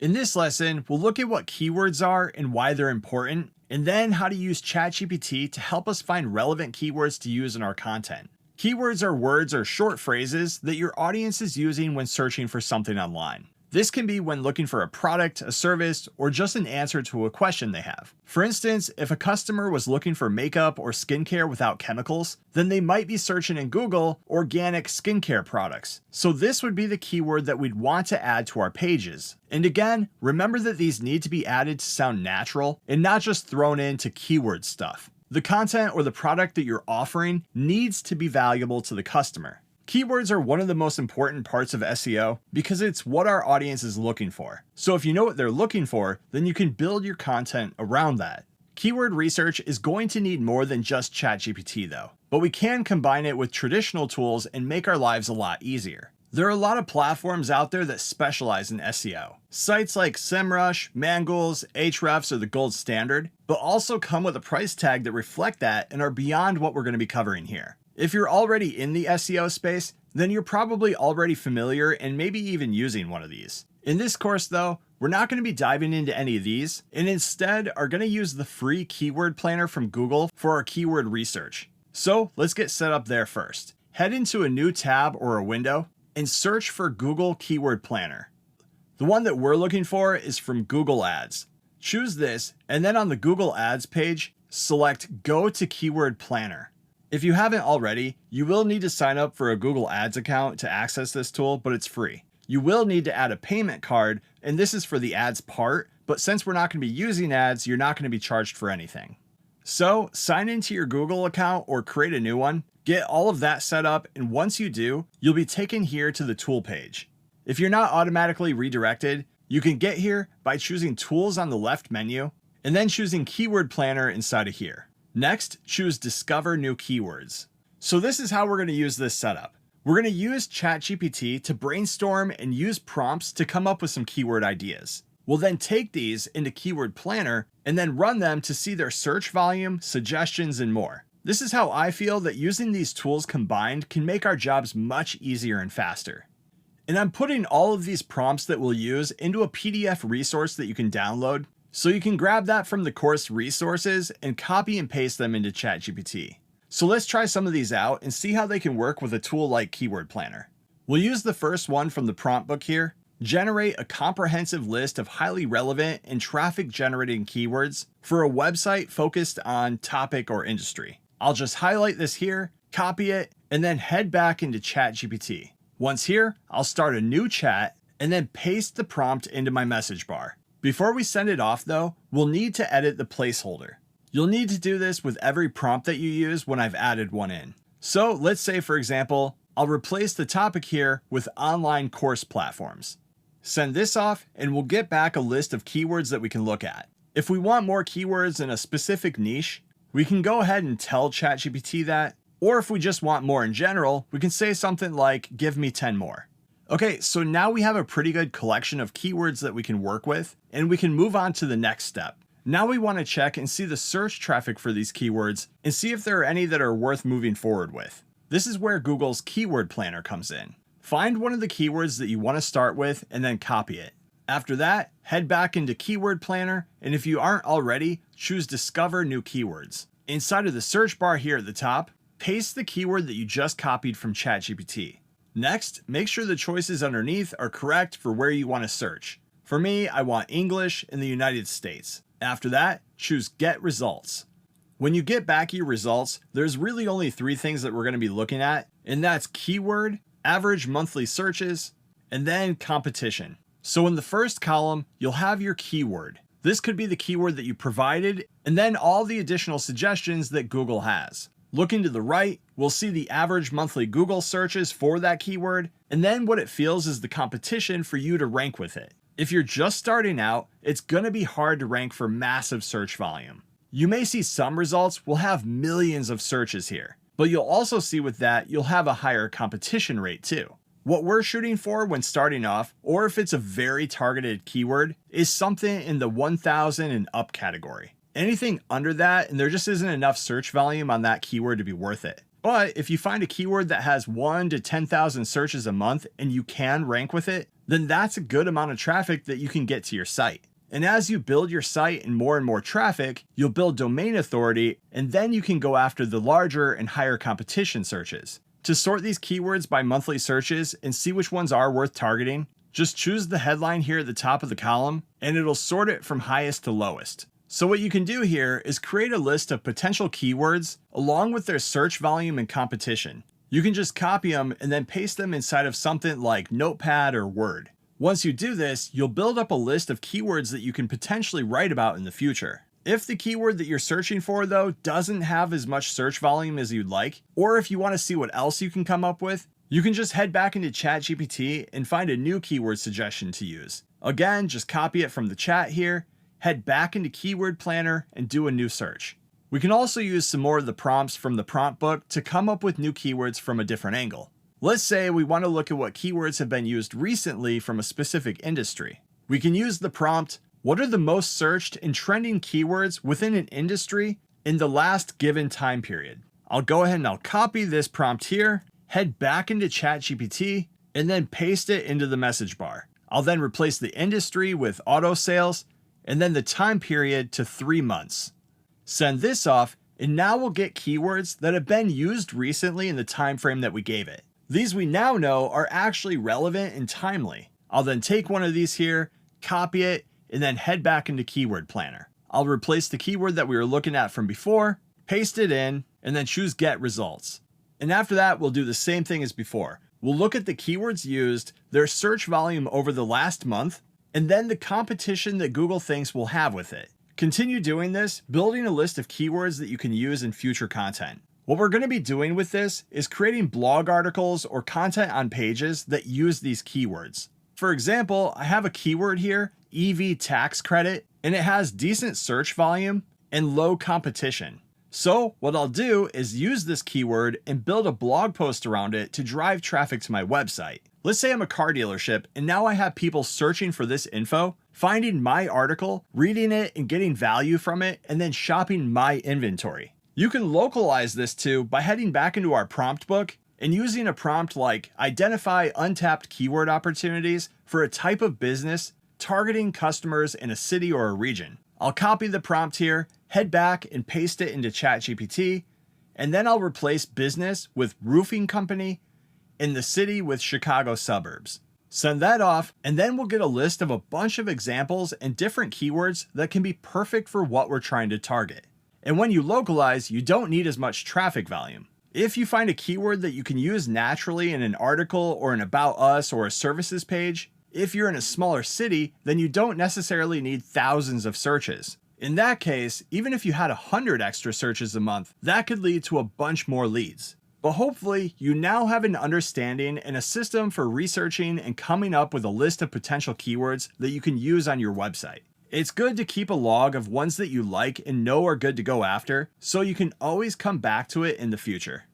In this lesson, we'll look at what keywords are and why they're important, and then how to use ChatGPT to help us find relevant keywords to use in our content. Keywords are words or short phrases that your audience is using when searching for something online. This can be when looking for a product, a service, or just an answer to a question they have. For instance, if a customer was looking for makeup or skincare without chemicals, then they might be searching in Google organic skincare products. So this would be the keyword that we'd want to add to our pages. And again, remember that these need to be added to sound natural and not just thrown into keyword stuff. The content or the product that you're offering needs to be valuable to the customer. Keywords are one of the most important parts of SEO because it's what our audience is looking for. So if you know what they're looking for, then you can build your content around that. Keyword research is going to need more than just ChatGPT though, but we can combine it with traditional tools and make our lives a lot easier. There are a lot of platforms out there that specialize in SEO. Sites like SEMrush, Mangools, Ahrefs are the gold standard, but also come with a price tag that reflect that and are beyond what we're going to be covering here. If you're already in the SEO space, then you're probably already familiar and maybe even using one of these. In this course though, we're not going to be diving into any of these and instead are going to use the free keyword planner from Google for our keyword research. So let's get set up there first. Head into a new tab or a window and search for Google Keyword Planner. The one that we're looking for is from Google Ads. Choose this and then on the Google Ads page, select Go to Keyword Planner. If you haven't already, you will need to sign up for a Google Ads account to access this tool, but it's free. You will need to add a payment card, and this is for the ads part, but since we're not going to be using ads, you're not going to be charged for anything. So sign into your Google account or create a new one, get all of that set up, and once you do, you'll be taken here to the tool page. If you're not automatically redirected, you can get here by choosing Tools on the left menu, and then choosing Keyword Planner inside of here. Next, choose Discover New Keywords. So this is how we're going to use this setup. We're going to use ChatGPT to brainstorm and use prompts to come up with some keyword ideas. We'll then take these into Keyword Planner and then run them to see their search volume, suggestions, and more. This is how I feel that using these tools combined can make our jobs much easier and faster. And I'm putting all of these prompts that we'll use into a PDF resource that you can download. So you can grab that from the course resources and copy and paste them into ChatGPT. So let's try some of these out and see how they can work with a tool like Keyword Planner. We'll use the first one from the prompt book here. Generate a comprehensive list of highly relevant and traffic generating keywords for a website focused on topic or industry. I'll just highlight this here, copy it, and then head back into ChatGPT. Once here, I'll start a new chat and then paste the prompt into my message bar. Before we send it off though, we'll need to edit the placeholder. You'll need to do this with every prompt that you use when I've added one in. So let's say, for example, I'll replace the topic here with online course platforms. Send this off and we'll get back a list of keywords that we can look at. If we want more keywords in a specific niche, we can go ahead and tell ChatGPT that, or if we just want more in general, we can say something like, give me 10 more. Okay, so now we have a pretty good collection of keywords that we can work with, and we can move on to the next step. Now we want to check and see the search traffic for these keywords and see if there are any that are worth moving forward with. This is where Google's Keyword Planner comes in. Find one of the keywords that you want to start with and then copy it. After that, head back into Keyword Planner, and if you aren't already, choose Discover New Keywords. Inside of the search bar here at the top, paste the keyword that you just copied from ChatGPT. Next, make sure the choices underneath are correct for where you want to search. For me, I want English in the United States. After that, choose Get Results. When you get back your results, there's really only 3 things that we're going to be looking at, and that's keyword, average monthly searches, and then competition. So in the first column, you'll have your keyword. This could be the keyword that you provided, and then all the additional suggestions that Google has. Looking to the right, we'll see the average monthly Google searches for that keyword, and then what it feels is the competition for you to rank with it. If you're just starting out, it's going to be hard to rank for massive search volume. You may see some results will have millions of searches here, but you'll also see with that, you'll have a higher competition rate too. What we're shooting for when starting off, or if it's a very targeted keyword, is something in the 1,000 and up category. Anything under that, and there just isn't enough search volume on that keyword to be worth it. But if you find a keyword that has 1 to 10,000 searches a month and you can rank with it, then that's a good amount of traffic that you can get to your site. And as you build your site and more traffic, you'll build domain authority, and then you can go after the larger and higher competition searches. To sort these keywords by monthly searches and see which ones are worth targeting, just choose the headline here at the top of the column, and it'll sort it from highest to lowest. So what you can do here is create a list of potential keywords along with their search volume and competition. You can just copy them and then paste them inside of something like Notepad or Word. Once you do this, you'll build up a list of keywords that you can potentially write about in the future. If the keyword that you're searching for, though, doesn't have as much search volume as you'd like, or if you want to see what else you can come up with, you can just head back into ChatGPT and find a new keyword suggestion to use. Again, just copy it from the chat here, head back into Keyword Planner, and do a new search. We can also use some more of the prompts from the prompt book to come up with new keywords from a different angle. Let's say we want to look at what keywords have been used recently from a specific industry. We can use the prompt, what are the most searched and trending keywords within an industry in the last given time period? I'll go ahead and I'll copy this prompt here, head back into ChatGPT, and then paste it into the message bar. I'll then replace the industry with auto sales, and then the time period to 3 months. Send this off, and now we'll get keywords that have been used recently in the time frame that we gave it. These we now know are actually relevant and timely. I'll then take one of these here, copy it, and then head back into Keyword Planner. I'll replace the keyword that we were looking at from before, paste it in, and then choose Get Results. And after that, we'll do the same thing as before. We'll look at the keywords used, their search volume over the last month, and then the competition that Google thinks we'll have with it. Continue doing this, building a list of keywords that you can use in future content. What we're going to be doing with this is creating blog articles or content on pages that use these keywords. For example, I have a keyword here, EV tax credit, and it has decent search volume and low competition. So what I'll do is use this keyword and build a blog post around it to drive traffic to my website. Let's say I'm a car dealership and now I have people searching for this info, finding my article, reading it and getting value from it, and then shopping my inventory. You can localize this too by heading back into our prompt book and using a prompt like identify untapped keyword opportunities for a type of business targeting customers in a city or a region. I'll copy the prompt here, head back and paste it into ChatGPT, and then I'll replace business with roofing company and the city with Chicago suburbs. Send that off, and then we'll get a list of a bunch of examples and different keywords that can be perfect for what we're trying to target. And when you localize, you don't need as much traffic volume. If you find a keyword that you can use naturally in an article or an About Us or a services page, if you're in a smaller city, then you don't necessarily need thousands of searches. In that case, even if you had 100 extra searches a month, that could lead to a bunch more leads. But hopefully, you now have an understanding and a system for researching and coming up with a list of potential keywords that you can use on your website. It's good to keep a log of ones that you like and know are good to go after, so you can always come back to it in the future.